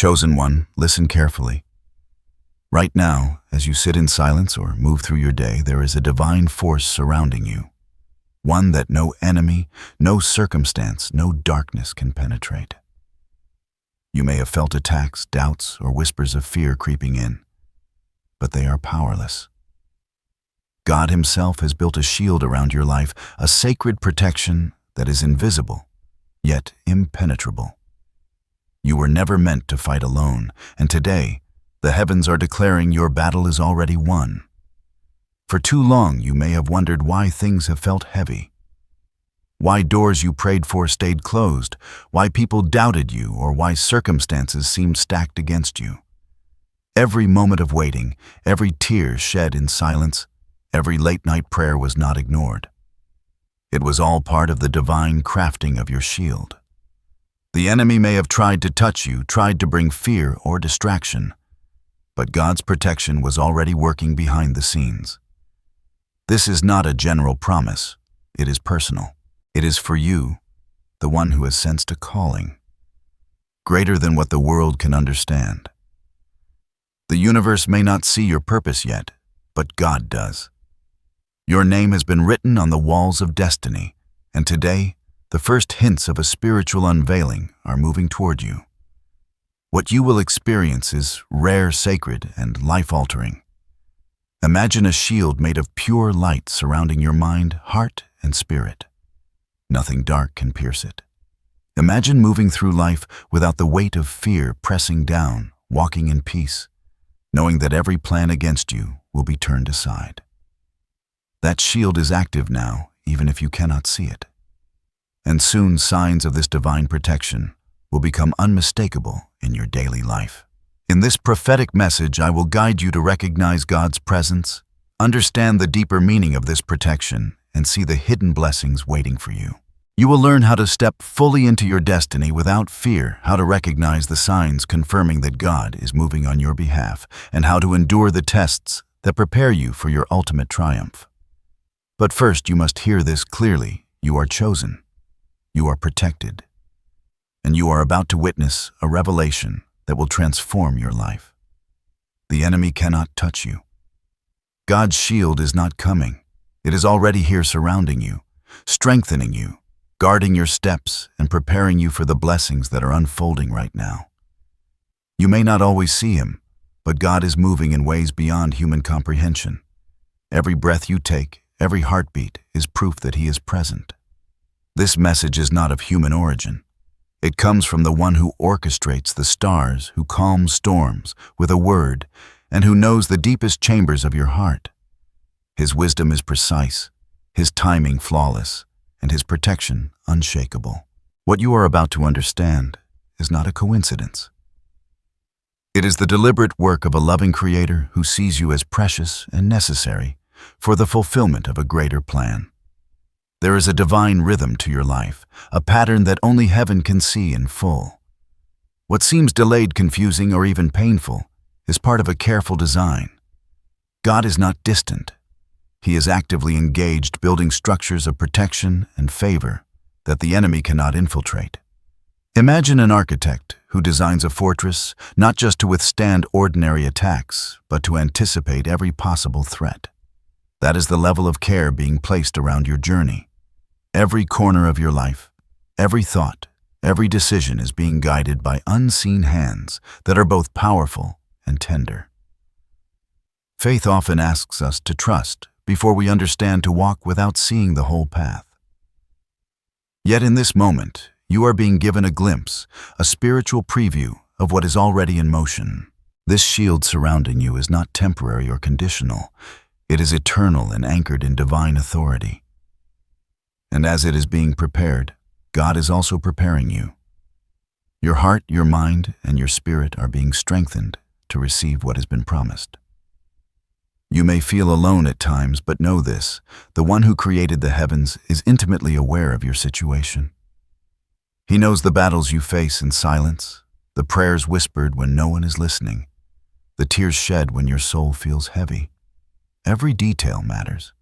Chosen one, listen carefully. Right now, as you sit in silence or move through your day, there is a divine force surrounding you. One that no enemy, no circumstance, no darkness can penetrate. You may have felt attacks, doubts, or whispers of fear creeping in, but they are powerless. God Himself has built a shield around your life, a sacred protection that is invisible, yet impenetrable. You were never meant to fight alone, and today, the heavens are declaring your battle is already won. For too long, you may have wondered why things have felt heavy. Why doors you prayed for stayed closed, why people doubted you, or why circumstances seemed stacked against you. Every moment of waiting, every tear shed in silence, every late-night prayer was not ignored. It was all part of the divine crafting of your shield. The enemy may have tried to touch you, tried to bring fear or distraction, but God's protection was already working behind the scenes. This is not a general promise. It is personal. It is for you, the one who has sensed a calling, greater than what the world can understand. The universe may not see your purpose yet, but God does. Your name has been written on the walls of destiny, and today, the first hints of a spiritual unveiling are moving toward you. What you will experience is rare, sacred, and life-altering. Imagine a shield made of pure light surrounding your mind, heart, and spirit. Nothing dark can pierce it. Imagine moving through life without the weight of fear pressing down, walking in peace, knowing that every plan against you will be turned aside. That shield is active now, even if you cannot see it. And soon signs of this divine protection will become unmistakable in your daily life. In this prophetic message, I will guide you to recognize God's presence, understand the deeper meaning of this protection, and see the hidden blessings waiting for you. You will learn how to step fully into your destiny without fear, how to recognize the signs confirming that God is moving on your behalf, and how to endure the tests that prepare you for your ultimate triumph. But first, you must hear this clearly. You are chosen. You are protected. And you are about to witness a revelation that will transform your life. The enemy cannot touch you. God's shield is not coming. It is already here surrounding you, strengthening you, guarding your steps, and preparing you for the blessings that are unfolding right now. You may not always see Him, but God is moving in ways beyond human comprehension. Every breath you take, every heartbeat is proof that He is present. This message is not of human origin. It comes from the one who orchestrates the stars, who calms storms with a word, and who knows the deepest chambers of your heart. His wisdom is precise, His timing flawless, and His protection unshakable. What you are about to understand is not a coincidence. It is the deliberate work of a loving Creator who sees you as precious and necessary for the fulfillment of a greater plan. There is a divine rhythm to your life, a pattern that only heaven can see in full. What seems delayed, confusing, or even painful is part of a careful design. God is not distant. He is actively engaged, building structures of protection and favor that the enemy cannot infiltrate. Imagine an architect who designs a fortress not just to withstand ordinary attacks, but to anticipate every possible threat. That is the level of care being placed around your journey. Every corner of your life, every thought, every decision is being guided by unseen hands that are both powerful and tender. Faith often asks us to trust before we understand to walk without seeing the whole path. Yet in this moment, you are being given a glimpse, a spiritual preview of what is already in motion. This shield surrounding you is not temporary or conditional. It is eternal and anchored in divine authority. And as it is being prepared, God is also preparing you. Your heart, your mind, and your spirit are being strengthened to receive what has been promised. You may feel alone at times, but know this: the one who created the heavens is intimately aware of your situation. He knows the battles you face in silence, the prayers whispered when no one is listening, the tears shed when your soul feels heavy. Every detail matters.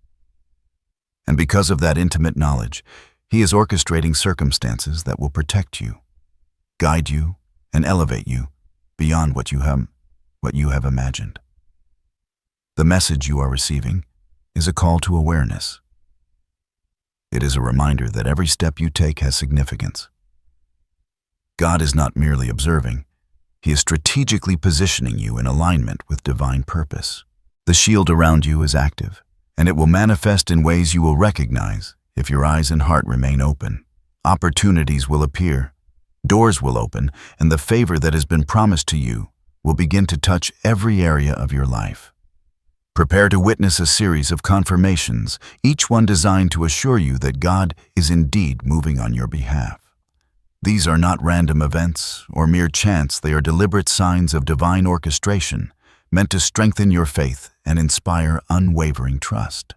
And because of that intimate knowledge, He is orchestrating circumstances that will protect you, guide you, and elevate you beyond what you have imagined. The message you are receiving is a call to awareness. It is a reminder that every step you take has significance. God is not merely observing, He is strategically positioning you in alignment with divine purpose. The shield around you is active, and it will manifest in ways you will recognize if your eyes and heart remain open. Opportunities will appear, doors will open, and the favor that has been promised to you will begin to touch every area of your life. Prepare to witness a series of confirmations, each one designed to assure you that God is indeed moving on your behalf. These are not random events or mere chance, they are deliberate signs of divine orchestration, meant to strengthen your faith and inspire unwavering trust.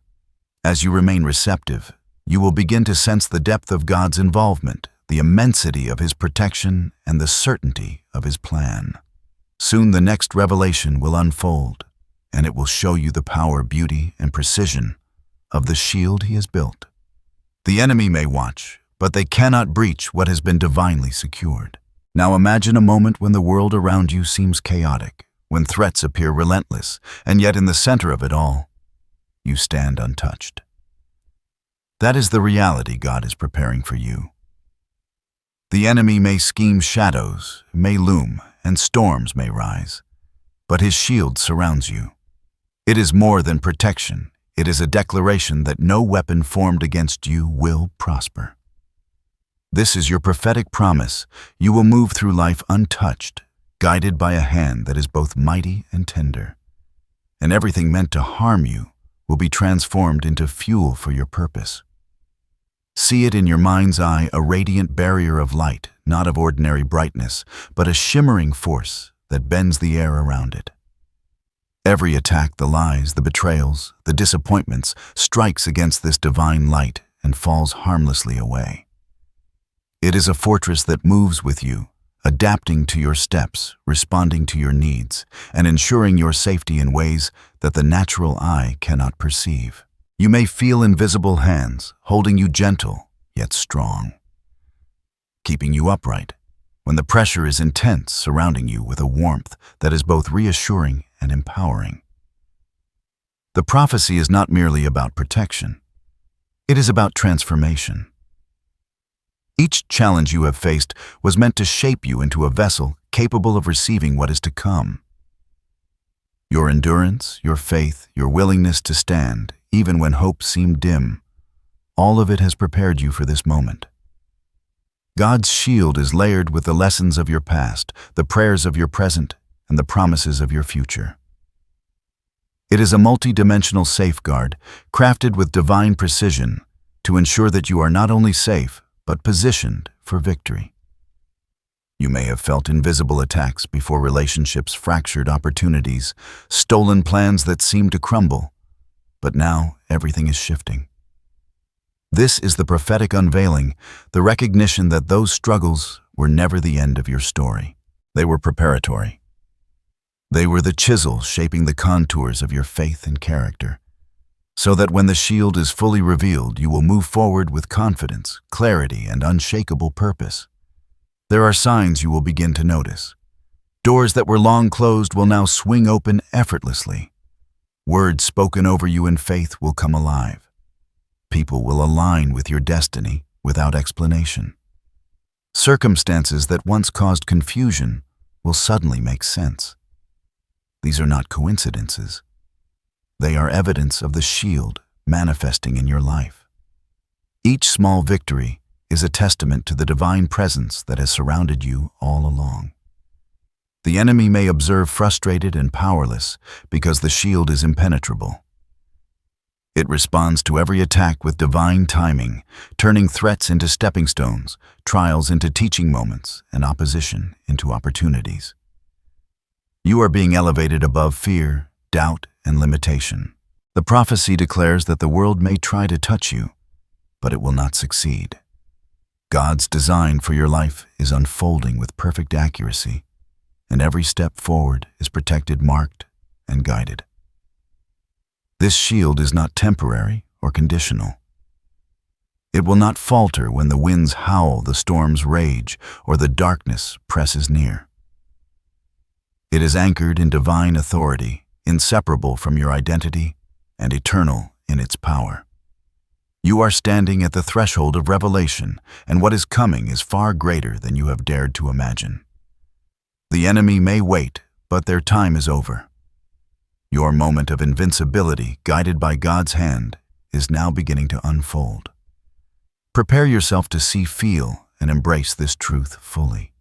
As you remain receptive, you will begin to sense the depth of God's involvement, the immensity of His protection, and the certainty of His plan. Soon the next revelation will unfold, and it will show you the power, beauty, and precision of the shield He has built. The enemy may watch, but they cannot breach what has been divinely secured. Now imagine a moment when the world around you seems chaotic, when threats appear relentless, and yet in the center of it all, you stand untouched. That is the reality God is preparing for you. The enemy may scheme, shadows may loom, and storms may rise, but His shield surrounds you. It is more than protection. It is a declaration that no weapon formed against you will prosper. This is your prophetic promise. You will move through life untouched, guided by a hand that is both mighty and tender. And everything meant to harm you will be transformed into fuel for your purpose. See it in your mind's eye, a radiant barrier of light, not of ordinary brightness, but a shimmering force that bends the air around it. Every attack, the lies, the betrayals, the disappointments, strikes against this divine light and falls harmlessly away. It is a fortress that moves with you, adapting to your steps, responding to your needs, and ensuring your safety in ways that the natural eye cannot perceive. You may feel invisible hands holding you gentle, yet strong, keeping you upright when the pressure is intense, surrounding you with a warmth that is both reassuring and empowering. The prophecy is not merely about protection. It is about transformation. Each challenge you have faced was meant to shape you into a vessel capable of receiving what is to come. Your endurance, your faith, your willingness to stand, even when hope seemed dim, all of it has prepared you for this moment. God's shield is layered with the lessons of your past, the prayers of your present, and the promises of your future. It is a multi-dimensional safeguard, crafted with divine precision to ensure that you are not only safe, but positioned for victory. You may have felt invisible attacks before relationships fractured, opportunities, stolen plans that seemed to crumble, but now everything is shifting. This is the prophetic unveiling, the recognition that those struggles were never the end of your story. They were preparatory. They were the chisel shaping the contours of your faith and character, so that when the shield is fully revealed, you will move forward with confidence, clarity, and unshakable purpose. There are signs you will begin to notice. Doors that were long closed will now swing open effortlessly. Words spoken over you in faith will come alive. People will align with your destiny without explanation. Circumstances that once caused confusion will suddenly make sense. These are not coincidences. They are evidence of the shield manifesting in your life. Each small victory is a testament to the divine presence that has surrounded you all along. The enemy may observe frustrated and powerless because the shield is impenetrable. It responds to every attack with divine timing, turning threats into stepping stones, trials into teaching moments, and opposition into opportunities. You are being elevated above fear, doubt, and limitation. The prophecy declares that the world may try to touch you, but it will not succeed. God's design for your life is unfolding with perfect accuracy, and every step forward is protected, marked, and guided. This shield is not temporary or conditional. It will not falter when the winds howl, the storms rage, or the darkness presses near. It is anchored in divine authority, inseparable from your identity, and eternal in its power. You are standing at the threshold of revelation, and what is coming is far greater than you have dared to imagine. The enemy may wait, but their time is over. Your moment of invincibility, guided by God's hand, is now beginning to unfold. Prepare yourself to see, feel, and embrace this truth fully.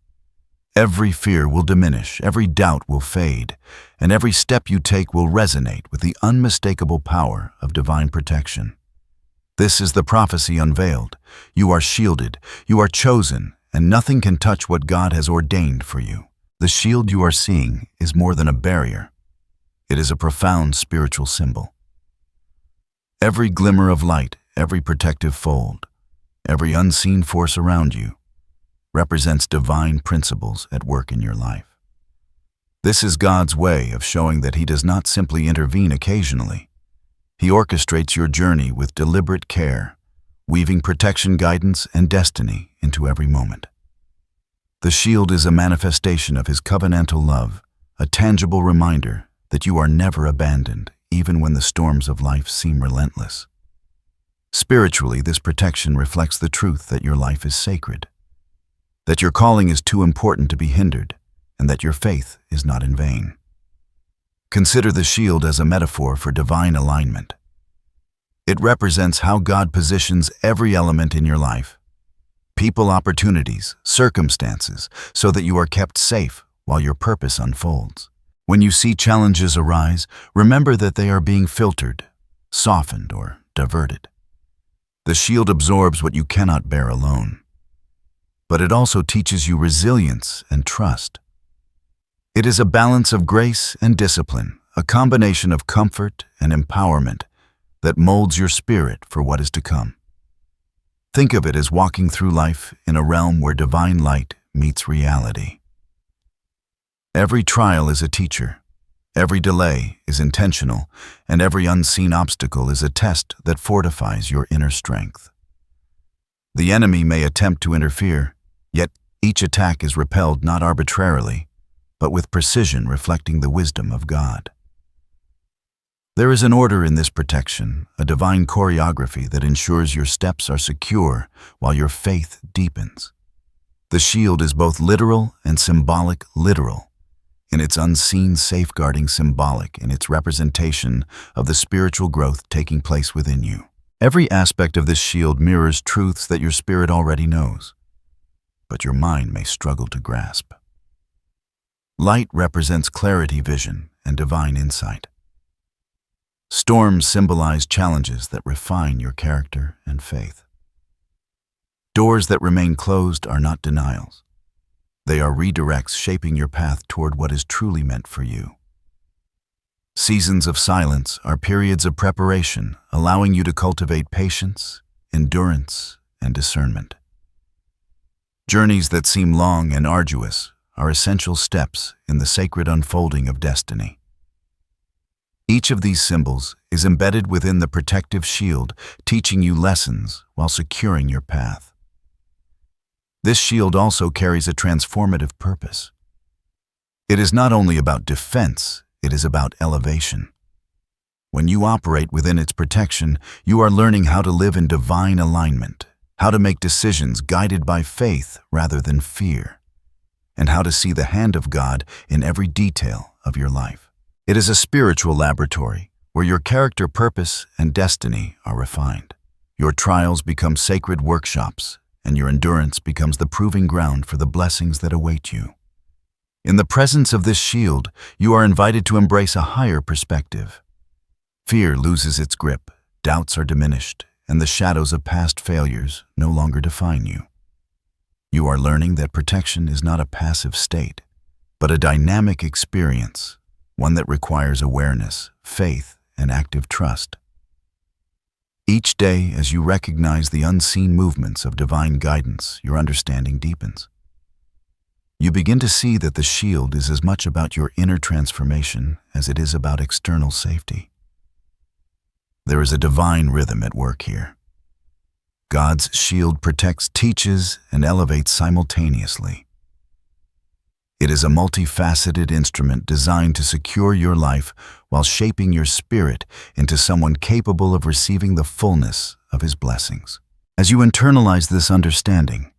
Every fear will diminish, every doubt will fade, and every step you take will resonate with the unmistakable power of divine protection. This is the prophecy unveiled. You are shielded, you are chosen, and nothing can touch what God has ordained for you. The shield you are seeing is more than a barrier. It is a profound spiritual symbol. Every glimmer of light, every protective fold, every unseen force around you represents divine principles at work in your life. This is God's way of showing that He does not simply intervene occasionally. He orchestrates your journey with deliberate care, weaving protection, guidance, and destiny into every moment. The shield is a manifestation of His covenantal love, a tangible reminder that you are never abandoned, even when the storms of life seem relentless. Spiritually, this protection reflects the truth that your life is sacred, that your calling is too important to be hindered, and that your faith is not in vain. Consider the shield as a metaphor for divine alignment. It represents how God positions every element in your life, people, opportunities, circumstances, so that you are kept safe while your purpose unfolds. When you see challenges arise, remember that they are being filtered, softened, or diverted. The shield absorbs what you cannot bear alone, but it also teaches you resilience and trust. It is a balance of grace and discipline, a combination of comfort and empowerment that molds your spirit for what is to come. Think of it as walking through life in a realm where divine light meets reality. Every trial is a teacher, every delay is intentional, and every unseen obstacle is a test that fortifies your inner strength. The enemy may attempt to interfere, yet each attack is repelled not arbitrarily, but with precision reflecting the wisdom of God. There is an order in this protection, a divine choreography that ensures your steps are secure while your faith deepens. The shield is both literal and symbolic. Literal in its unseen safeguarding, symbolic in its representation of the spiritual growth taking place within you. Every aspect of this shield mirrors truths that your spirit already knows, but your mind may struggle to grasp. Light represents clarity, vision, and divine insight. Storms symbolize challenges that refine your character and faith. Doors that remain closed are not denials. They are redirects shaping your path toward what is truly meant for you. Seasons of silence are periods of preparation, allowing you to cultivate patience, endurance, and discernment. Journeys that seem long and arduous are essential steps in the sacred unfolding of destiny. Each of these symbols is embedded within the protective shield, teaching you lessons while securing your path. This shield also carries a transformative purpose. It is not only about defense, it is about elevation. When you operate within its protection, you are learning how to live in divine alignment, how to make decisions guided by faith rather than fear, and how to see the hand of God in every detail of your life. It is a spiritual laboratory where your character, purpose, and destiny are refined. Your trials become sacred workshops, and your endurance becomes the proving ground for the blessings that await you. In the presence of this shield, you are invited to embrace a higher perspective. Fear loses its grip, doubts are diminished, and the shadows of past failures no longer define you. You are learning that protection is not a passive state, but a dynamic experience, one that requires awareness, faith, and active trust. Each day, as you recognize the unseen movements of divine guidance, your understanding deepens. You begin to see that the shield is as much about your inner transformation as it is about external safety. There is a divine rhythm at work here. God's shield protects, teaches, and elevates simultaneously. It is a multifaceted instrument designed to secure your life while shaping your spirit into someone capable of receiving the fullness of His blessings. As you internalize this understanding,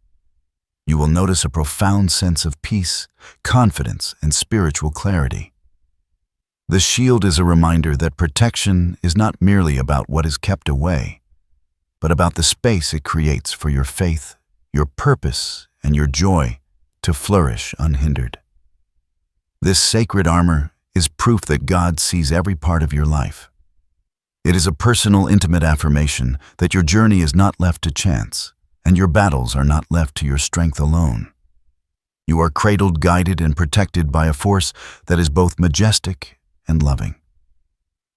you will notice a profound sense of peace, confidence, and spiritual clarity. The shield is a reminder that protection is not merely about what is kept away, but about the space it creates for your faith, your purpose, and your joy to flourish unhindered. This sacred armor is proof that God sees every part of your life. It is a personal, intimate affirmation that your journey is not left to chance, and your battles are not left to your strength alone. You are cradled, guided, and protected by a force that is both majestic and loving.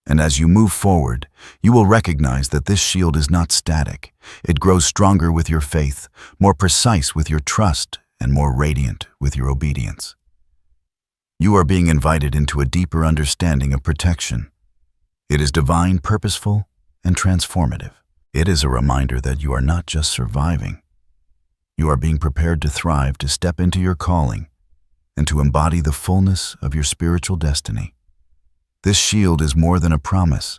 And as you move forward, you will recognize that this shield is not static. It grows stronger with your faith, more precise with your trust, and more radiant with your obedience. You are being invited into a deeper understanding of protection. It is divine, purposeful, and transformative. It is a reminder that you are not just surviving. You are being prepared to thrive, to step into your calling, and to embody the fullness of your spiritual destiny. This shield is more than a promise.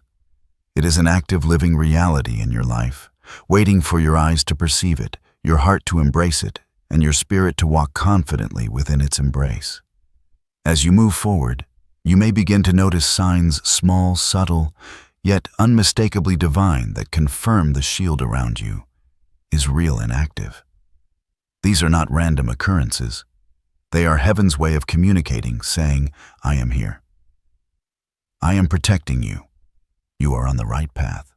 It is an active, living reality in your life, waiting for your eyes to perceive it, your heart to embrace it, and your spirit to walk confidently within its embrace. As you move forward, you may begin to notice signs, small, subtle, yet unmistakably divine, that confirm the shield around you is real and active. These are not random occurrences. They are heaven's way of communicating, saying, "I am here. I am protecting you. You are on the right path."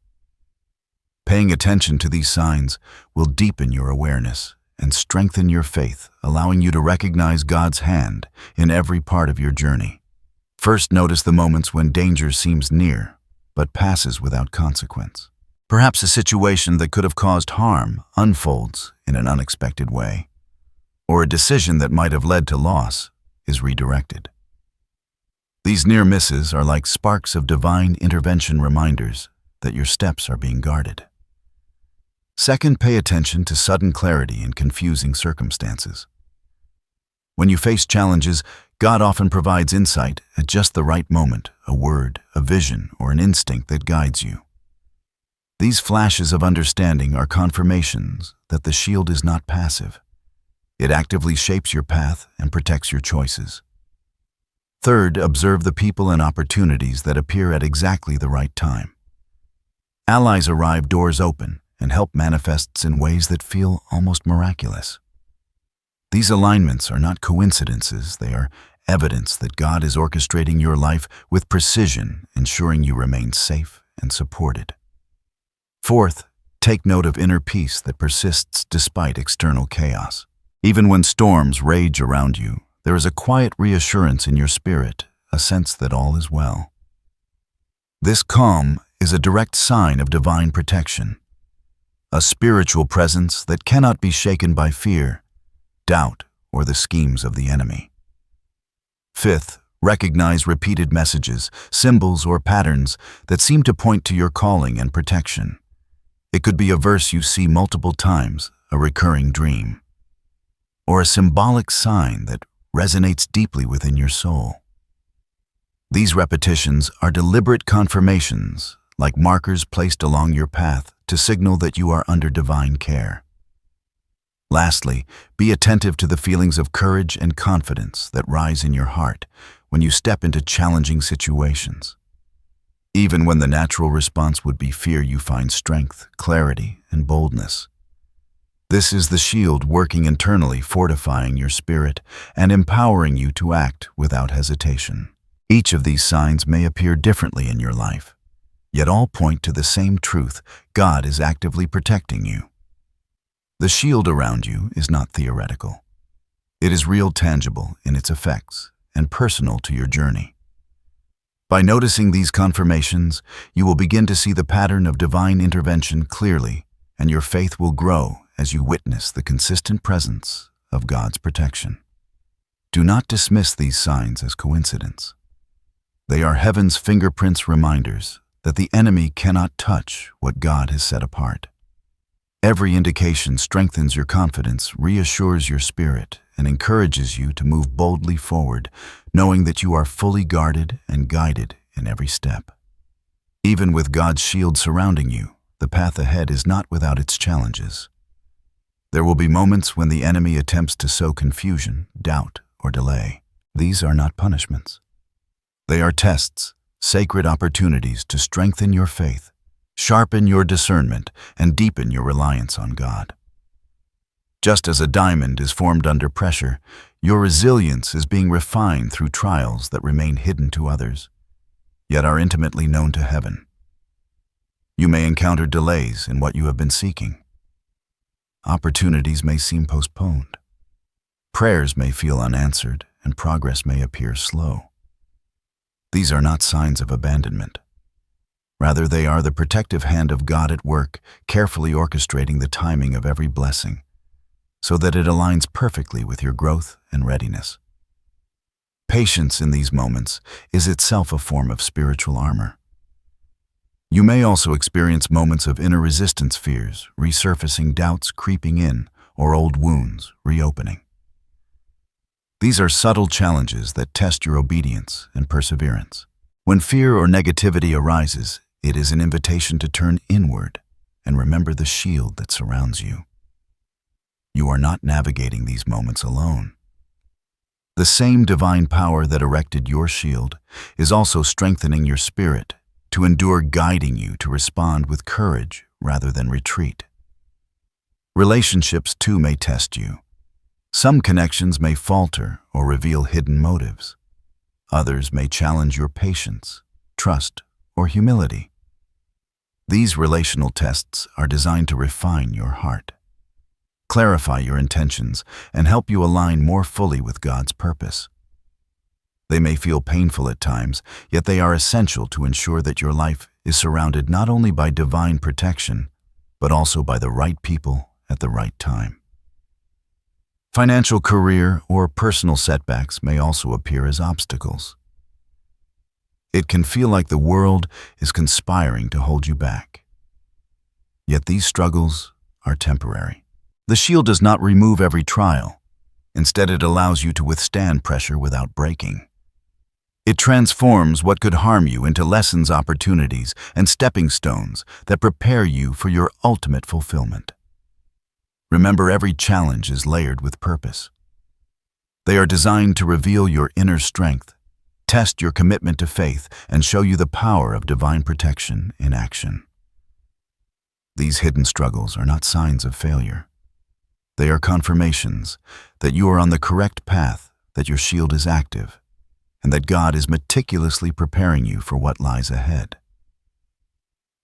Paying attention to these signs will deepen your awareness and strengthen your faith, allowing you to recognize God's hand in every part of your journey. First, notice the moments when danger seems near, but passes without consequence. Perhaps a situation that could have caused harm unfolds in an unexpected way, or a decision that might have led to loss is redirected. These near misses are like sparks of divine intervention, reminders that your steps are being guarded. Second, pay attention to sudden clarity in confusing circumstances. When you face challenges, God often provides insight at just the right moment, a word, a vision, or an instinct that guides you. These flashes of understanding are confirmations that the shield is not passive. It actively shapes your path and protects your choices. Third, observe the people and opportunities that appear at exactly the right time. Allies arrive, doors open, and help manifests in ways that feel almost miraculous. These alignments are not coincidences. They are evidence that God is orchestrating your life with precision, ensuring you remain safe and supported. Fourth, take note of inner peace that persists despite external chaos. Even when storms rage around you, there is a quiet reassurance in your spirit, a sense that all is well. This calm is a direct sign of divine protection, a spiritual presence that cannot be shaken by fear, doubt, or the schemes of the enemy. Fifth, recognize repeated messages, symbols, or patterns that seem to point to your calling and protection. It could be a verse you see multiple times, a recurring dream, or a symbolic sign that resonates deeply within your soul. These repetitions are deliberate confirmations, like markers placed along your path to signal that you are under divine care. Lastly, be attentive to the feelings of courage and confidence that rise in your heart when you step into challenging situations. Even when the natural response would be fear, you find strength, clarity, and boldness. This is the shield working internally, fortifying your spirit and empowering you to act without hesitation. Each of these signs may appear differently in your life, yet all point to the same truth: God is actively protecting you. The shield around you is not theoretical. It is real, tangible in its effects, and personal to your journey. By noticing these confirmations, you will begin to see the pattern of divine intervention clearly, and your faith will grow as you witness the consistent presence of God's protection. Do not dismiss these signs as coincidence. They are heaven's fingerprints, reminders that the enemy cannot touch what God has set apart. Every indication strengthens your confidence, reassures your spirit, and encourages you to move boldly forward, knowing that you are fully guarded and guided in every step. Even with God's shield surrounding you, the path ahead is not without its challenges. There will be moments when the enemy attempts to sow confusion, doubt, or delay. These are not punishments. They are tests, sacred opportunities to strengthen your faith, sharpen your discernment, and deepen your reliance on God. Just as a diamond is formed under pressure, your resilience is being refined through trials that remain hidden to others, yet are intimately known to heaven. You may encounter delays in what you have been seeking. Opportunities may seem postponed. Prayers may feel unanswered, and progress may appear slow. These are not signs of abandonment. Rather, they are the protective hand of God at work, carefully orchestrating the timing of every blessing, so that it aligns perfectly with your growth and readiness. Patience in these moments is itself a form of spiritual armor. You may also experience moments of inner resistance fears, resurfacing doubts creeping in, or old wounds reopening. These are subtle challenges that test your obedience and perseverance. When fear or negativity arises, it is an invitation to turn inward and remember the shield that surrounds you. You are not navigating these moments alone. The same divine power that erected your shield is also strengthening your spirit to endure, guiding you to respond with courage rather than retreat. Relationships too may test you. Some connections may falter or reveal hidden motives. Others may challenge your patience, trust, or humility. These relational tests are designed to refine your heart, clarify your intentions, and help you align more fully with God's purpose. They may feel painful at times, yet they are essential to ensure that your life is surrounded not only by divine protection, but also by the right people at the right time. Financial, career, or personal setbacks may also appear as obstacles. It can feel like the world is conspiring to hold you back. Yet these struggles are temporary. The shield does not remove every trial. Instead, it allows you to withstand pressure without breaking. It transforms what could harm you into lessons, opportunities, and stepping stones that prepare you for your ultimate fulfillment. Remember, every challenge is layered with purpose. They are designed to reveal your inner strength, test your commitment to faith, and show you the power of divine protection in action. These hidden struggles are not signs of failure. They are confirmations that you are on the correct path, that your shield is active, and that God is meticulously preparing you for what lies ahead.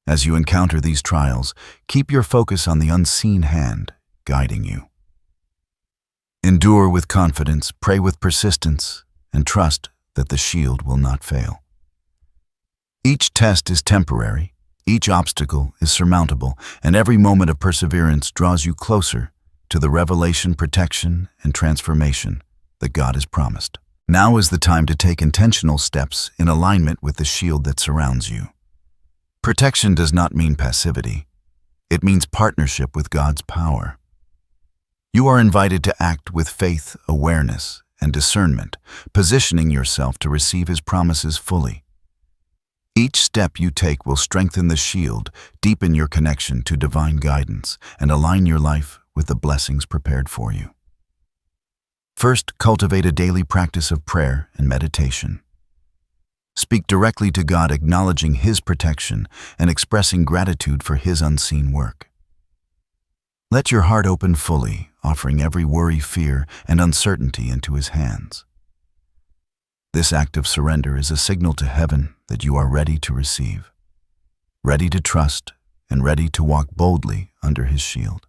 As you encounter these trials, keep your focus on the unseen hand guiding you. Endure with confidence, pray with persistence, and trust that the shield will not fail. Each test is temporary, each obstacle is surmountable, and every moment of perseverance draws you closer to the revelation, protection, and transformation that God has promised. Now is the time to take intentional steps in alignment with the shield that surrounds you. Protection does not mean passivity. It means partnership with God's power. You are invited to act with faith, awareness, and discernment, positioning yourself to receive His promises fully. Each step you take will strengthen the shield, deepen your connection to divine guidance, and align your life with the blessings prepared for you. First, cultivate a daily practice of prayer and meditation. Speak directly to God, acknowledging His protection and expressing gratitude for His unseen work. Let your heart open fully, offering every worry, fear, and uncertainty into His hands. This act of surrender is a signal to heaven that you are ready to receive, ready to trust, and ready to walk boldly under His shield.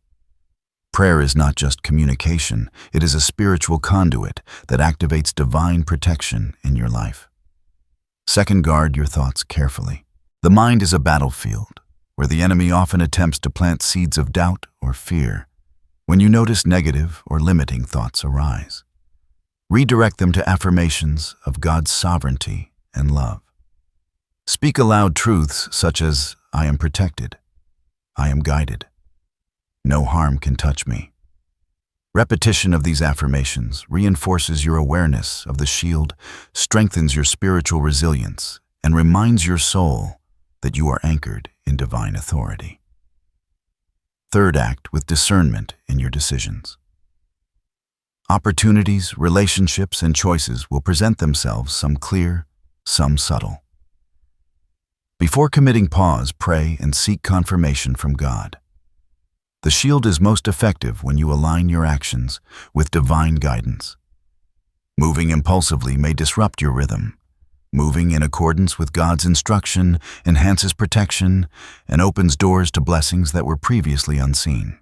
Prayer is not just communication, it is a spiritual conduit that activates divine protection in your life. Second, guard your thoughts carefully. The mind is a battlefield where the enemy often attempts to plant seeds of doubt or fear. When you notice negative or limiting thoughts arise, redirect them to affirmations of God's sovereignty and love. Speak aloud truths such as, "I am protected. I am guided. No harm can touch me." Repetition of these affirmations reinforces your awareness of the shield, strengthens your spiritual resilience, and reminds your soul that you are anchored in divine authority. Third, act with discernment in your decisions. Opportunities, relationships, and choices will present themselves, some clear, some subtle. Before committing, pause, pray, and seek confirmation from God. The shield is most effective when you align your actions with divine guidance. Moving impulsively may disrupt your rhythm. Moving in accordance with God's instruction enhances protection and opens doors to blessings that were previously unseen.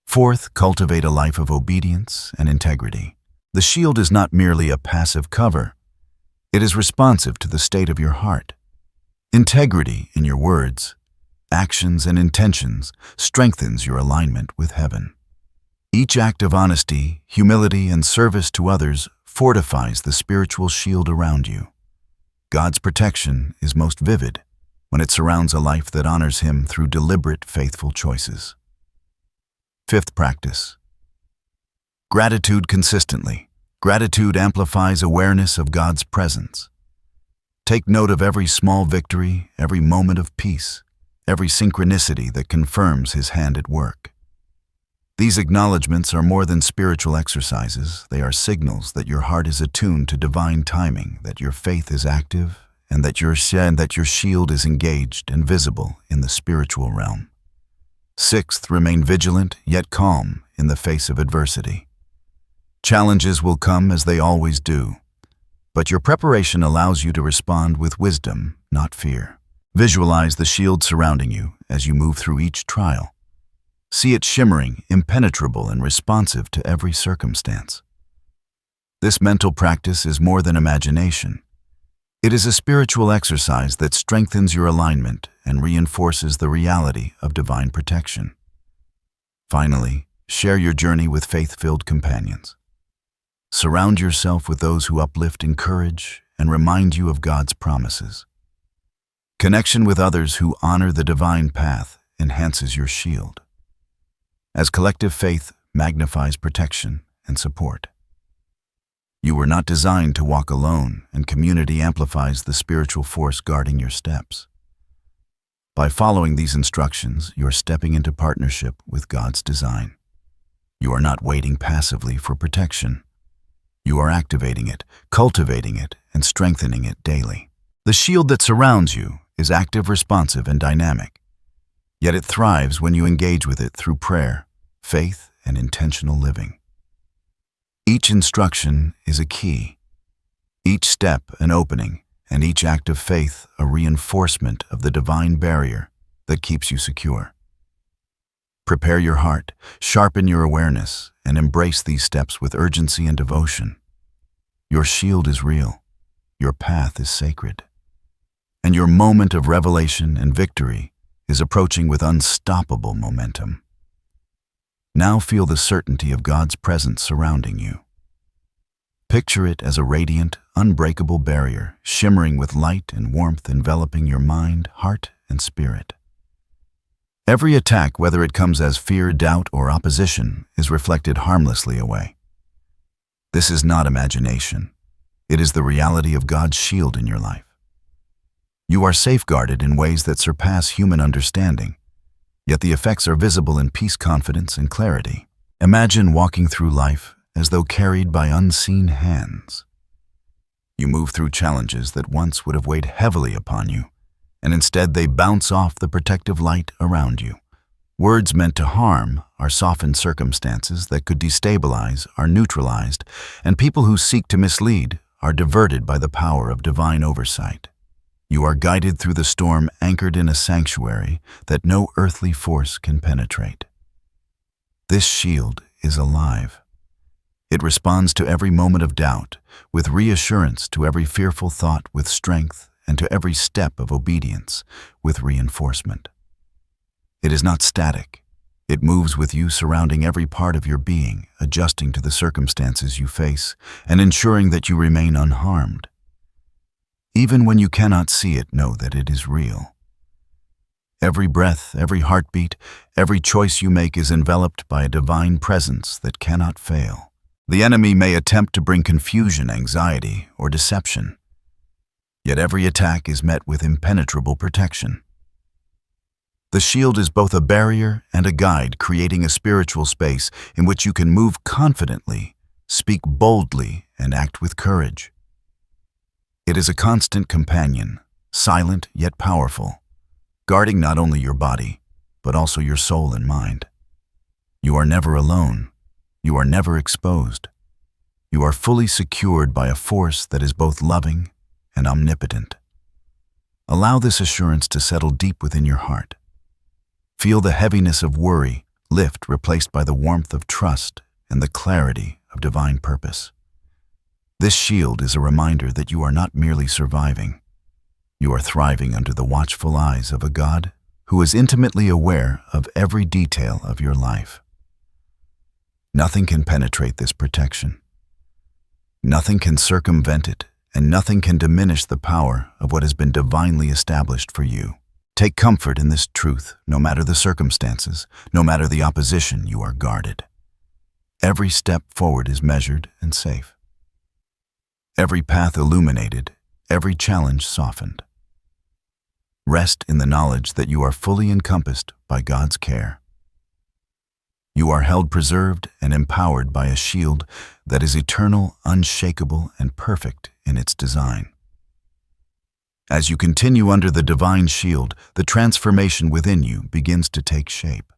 Fourth, cultivate a life of obedience and integrity. The shield is not merely a passive cover. It is responsive to the state of your heart. Integrity in your words, actions, and intentions strengthens your alignment with heaven. Each act of honesty, humility, and service to others fortifies the spiritual shield around you. God's protection is most vivid when it surrounds a life that honors Him through deliberate, faithful choices. Fifth, practice gratitude consistently. Gratitude amplifies awareness of God's presence. Take note of every small victory, every moment of peace, every synchronicity that confirms His hand at work. These acknowledgments are more than spiritual exercises. They are signals that your heart is attuned to divine timing, that your faith is active, and that your shield is engaged and visible in the spiritual realm. Sixth, remain vigilant yet calm in the face of adversity. Challenges will come as they always do, but your preparation allows you to respond with wisdom, not fear. Visualize the shield surrounding you as you move through each trial. See it shimmering, impenetrable, and responsive to every circumstance. This mental practice is more than imagination. It is a spiritual exercise that strengthens your alignment and reinforces the reality of divine protection. Finally, share your journey with faith-filled companions. Surround yourself with those who uplift, encourage, and remind you of God's promises. Connection with others who honor the divine path enhances your shield, as collective faith magnifies protection and support. You were not designed to walk alone, and community amplifies the spiritual force guarding your steps. By following these instructions, you're stepping into partnership with God's design. You are not waiting passively for protection. You are activating it, cultivating it, and strengthening it daily. The shield that surrounds you is active, responsive, and dynamic. Yet it thrives when you engage with it through prayer, faith, and intentional living. Each instruction is a key, each step an opening, and each act of faith a reinforcement of the divine barrier that keeps you secure. Prepare your heart, sharpen your awareness, and embrace these steps with urgency and devotion. Your shield is real, your path is sacred, and your moment of revelation and victory is approaching with unstoppable momentum. Now feel the certainty of God's presence surrounding you. Picture it as a radiant, unbreakable barrier, shimmering with light and warmth enveloping your mind, heart, and spirit. Every attack, whether it comes as fear, doubt, or opposition, is reflected harmlessly away. This is not imagination. It is the reality of God's shield in your life. You are safeguarded in ways that surpass human understanding, yet the effects are visible in peace, confidence, and clarity. Imagine walking through life as though carried by unseen hands. You move through challenges that once would have weighed heavily upon you, and instead they bounce off the protective light around you. Words meant to harm are softened, circumstances that could destabilize are neutralized, and people who seek to mislead are diverted by the power of divine oversight. You are guided through the storm, anchored in a sanctuary that no earthly force can penetrate. This shield is alive. It responds to every moment of doubt, with reassurance, to every fearful thought with strength, and to every step of obedience with reinforcement. It is not static. It moves with you, surrounding every part of your being, adjusting to the circumstances you face, and ensuring that you remain unharmed. Even when you cannot see it, know that it is real. Every breath, every heartbeat, every choice you make is enveloped by a divine presence that cannot fail. The enemy may attempt to bring confusion, anxiety, or deception, yet every attack is met with impenetrable protection. The shield is both a barrier and a guide, creating a spiritual space in which you can move confidently, speak boldly, and act with courage. It is a constant companion, silent yet powerful, guarding not only your body, but also your soul and mind. You are never alone. You are never exposed. You are fully secured by a force that is both loving and omnipotent. Allow this assurance to settle deep within your heart. Feel the heaviness of worry lift, replaced by the warmth of trust and the clarity of divine purpose. This shield is a reminder that you are not merely surviving. You are thriving under the watchful eyes of a God who is intimately aware of every detail of your life. Nothing can penetrate this protection. Nothing can circumvent it, and nothing can diminish the power of what has been divinely established for you. Take comfort in this truth. No matter the circumstances, no matter the opposition, you are guarded. Every step forward is measured and safe. Every path illuminated, every challenge softened. Rest in the knowledge that you are fully encompassed by God's care. You are held preserved and empowered by a shield that is eternal, unshakable, and perfect in its design. As you continue under the divine shield, the transformation within you begins to take shape.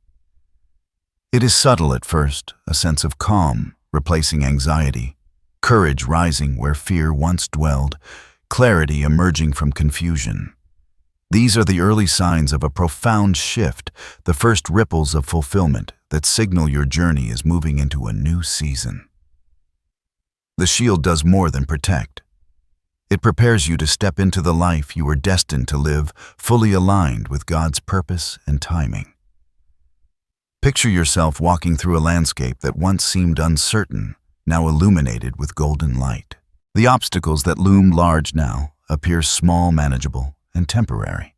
It is subtle at first, a sense of calm replacing anxiety, courage rising where fear once dwelled, clarity emerging from confusion. These are the early signs of a profound shift, the first ripples of fulfillment that signal your journey is moving into a new season. The shield does more than protect. It prepares you to step into the life you were destined to live, fully aligned with God's purpose and timing. Picture yourself walking through a landscape that once seemed uncertain, now illuminated with golden light. The obstacles that loom large now appear small, manageable, and temporary.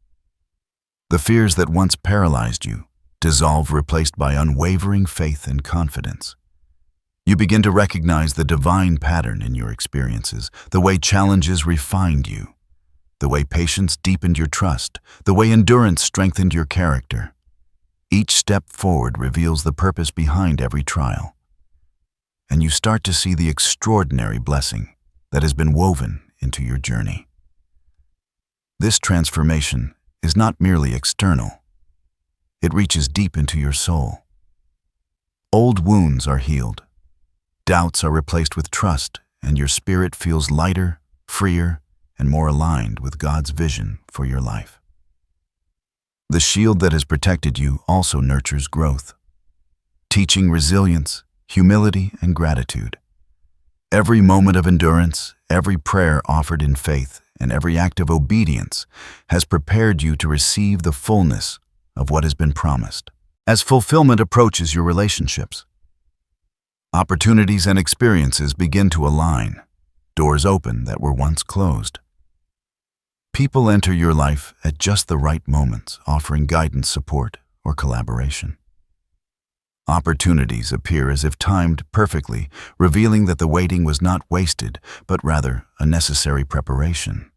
The fears that once paralyzed you dissolve, replaced by unwavering faith and confidence. You begin to recognize the divine pattern in your experiences, the way challenges refined you, the way patience deepened your trust, the way endurance strengthened your character. Each step forward reveals the purpose behind every trial, and you start to see the extraordinary blessing that has been woven into your journey. This transformation is not merely external. It reaches deep into your soul. Old wounds are healed. Doubts are replaced with trust, and your spirit feels lighter, freer, and more aligned with God's vision for your life. The shield that has protected you also nurtures growth, teaching resilience, humility, and gratitude. Every moment of endurance, every prayer offered in faith, and every act of obedience has prepared you to receive the fullness of what has been promised. As fulfillment approaches your relationships, opportunities and experiences begin to align, doors open that were once closed. People enter your life at just the right moments, offering guidance, support, or collaboration. Opportunities appear as if timed perfectly, revealing that the waiting was not wasted, but rather a necessary preparation.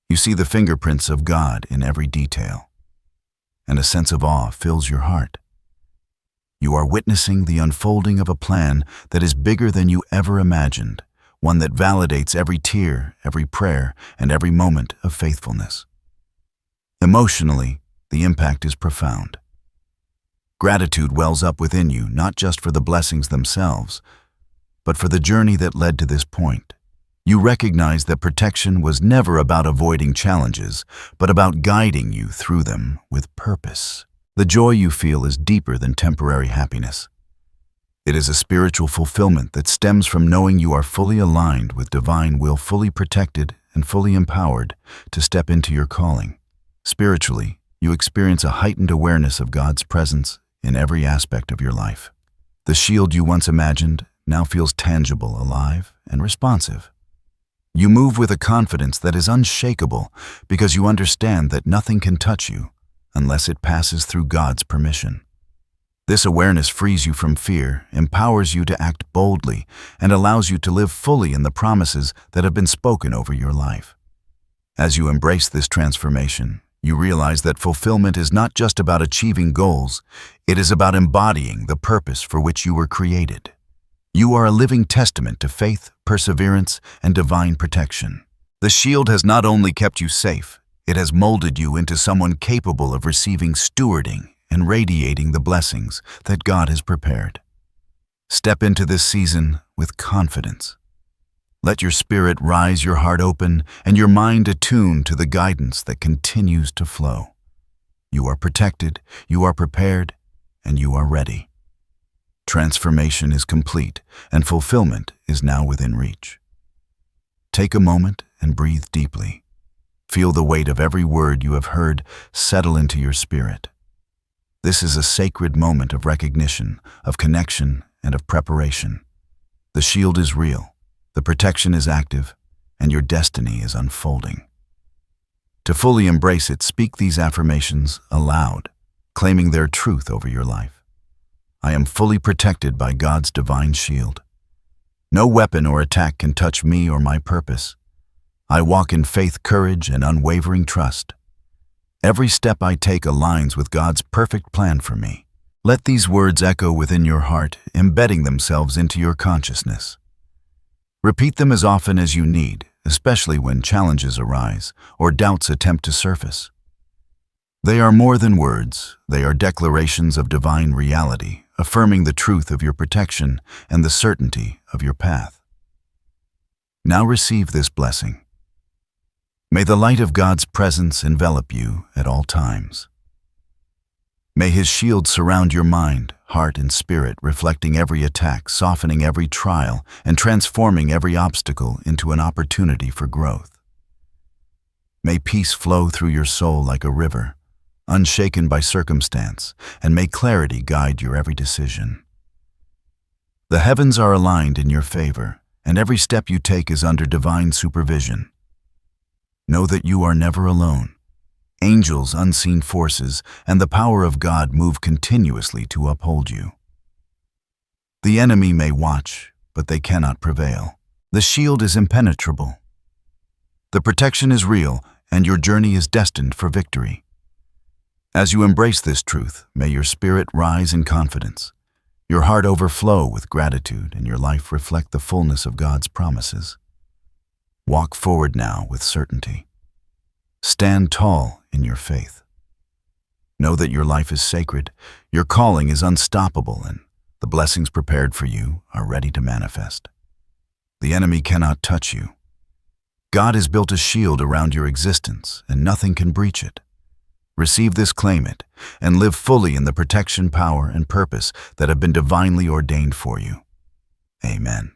You see the fingerprints of God in every detail, and a sense of awe fills your heart. You are witnessing the unfolding of a plan that is bigger than you ever imagined, one that validates every tear, every prayer, and every moment of faithfulness. Emotionally, the impact is profound. Gratitude wells up within you, not just for the blessings themselves, but for the journey that led to this point. You recognize that protection was never about avoiding challenges, but about guiding you through them with purpose. The joy you feel is deeper than temporary happiness. It is a spiritual fulfillment that stems from knowing you are fully aligned with divine will, fully protected and fully empowered to step into your calling. Spiritually, you experience a heightened awareness of God's presence in every aspect of your life. The shield you once imagined now feels tangible, alive, and responsive. You move with a confidence that is unshakable because you understand that nothing can touch you, unless it passes through God's permission. This awareness frees you from fear, empowers you to act boldly, and allows you to live fully in the promises that have been spoken over your life. As you embrace this transformation, you realize that fulfillment is not just about achieving goals, it is about embodying the purpose for which you were created. You are a living testament to faith, perseverance, and divine protection. The shield has not only kept you safe, it has molded you into someone capable of receiving stewarding and radiating the blessings that God has prepared. Step into this season with confidence. Let your spirit rise, your heart open, and your mind attuned to the guidance that continues to flow. You are protected, you are prepared, and you are ready. Transformation is complete, and fulfillment is now within reach. Take a moment and breathe deeply. Feel the weight of every word you have heard settle into your spirit. This is a sacred moment of recognition, of connection, and of preparation. The shield is real, the protection is active, and your destiny is unfolding. To fully embrace it, speak these affirmations aloud, claiming their truth over your life. I am fully protected by God's divine shield. No weapon or attack can touch me or my purpose. I walk in faith, courage, and unwavering trust. Every step I take aligns with God's perfect plan for me. Let these words echo within your heart, embedding themselves into your consciousness. Repeat them as often as you need, especially when challenges arise or doubts attempt to surface. They are more than words, they are declarations of divine reality, affirming the truth of your protection and the certainty of your path. Now receive this blessing. May the light of God's presence envelop you at all times. May His shield surround your mind, heart, and spirit, reflecting every attack, softening every trial, and transforming every obstacle into an opportunity for growth. May peace flow through your soul like a river, unshaken by circumstance, and may clarity guide your every decision. The heavens are aligned in your favor, and every step you take is under divine supervision. Know that you are never alone. Angels, unseen forces, and the power of God move continuously to uphold you. The enemy may watch, but they cannot prevail. The shield is impenetrable. The protection is real, and your journey is destined for victory. As you embrace this truth, may your spirit rise in confidence, your heart overflow with gratitude, and your life reflect the fullness of God's promises. Walk forward now with certainty. Stand tall in your faith. Know that your life is sacred, your calling is unstoppable, and the blessings prepared for you are ready to manifest. The enemy cannot touch you. God has built a shield around your existence, and nothing can breach it. Receive this, claim it, and live fully in the protection, power, and purpose that have been divinely ordained for you. Amen.